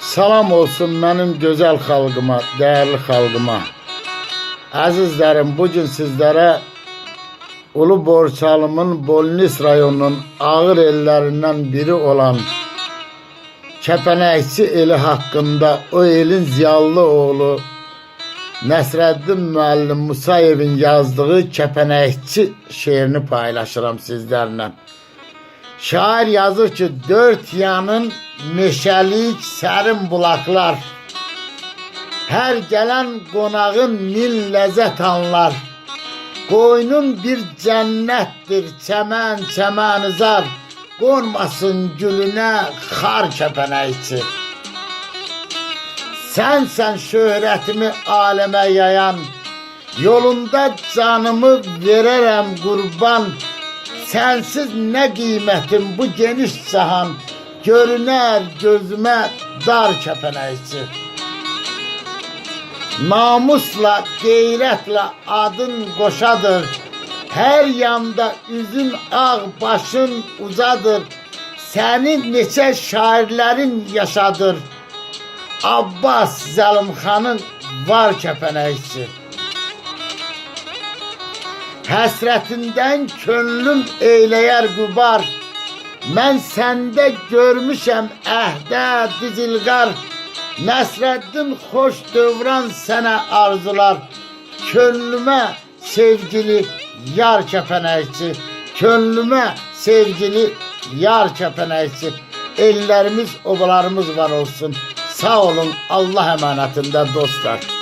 Salam olsun benim güzel halkıma, değerli halkıma. Azizlerim, bugün sizlere Ulu Borçalımın Bolnis rayonunun ağır ellerinden biri olan Kepenekçi eli hakkında o elin ziyallı oğlu Nəsrəddin müəllim Musayev'in yazdığı Kepenekçi şiirini paylaşıram sizlerle. Şair yazır ki, dört yanın meşəlik sərin bulaklar, her gelen qonağın min ləzzət anlar. Qoynun bir cənnətdir, çəmən çəmənizar, qonmasın gülünə xar Kepenekçi. Sensen şöhrətimi aləmə yayan, yolunda canımı verərəm qurban. Sensiz ne kıymetim bu geniş cahan, görüner gözüme dar Kepenekçi. Namusla, gayretle adın koşadır, her yanda üzün ağ başın uzadır. Senin neçə şairlerin yaşadır, Abbas Zəlimxanın var Kepenekçi. Həsrətindən könlüm eyləyer qubar, mən səndə görmüşəm əhdə dizilqar. Nəsrəddin xoş dövran sənə arzular, könlümə sevgili yar Kepenekçi, könlümə sevgili yar Kepenekçi. Ellərimiz, obalarımız var olsun. Sağ olun, Allah emanetinde dostlar.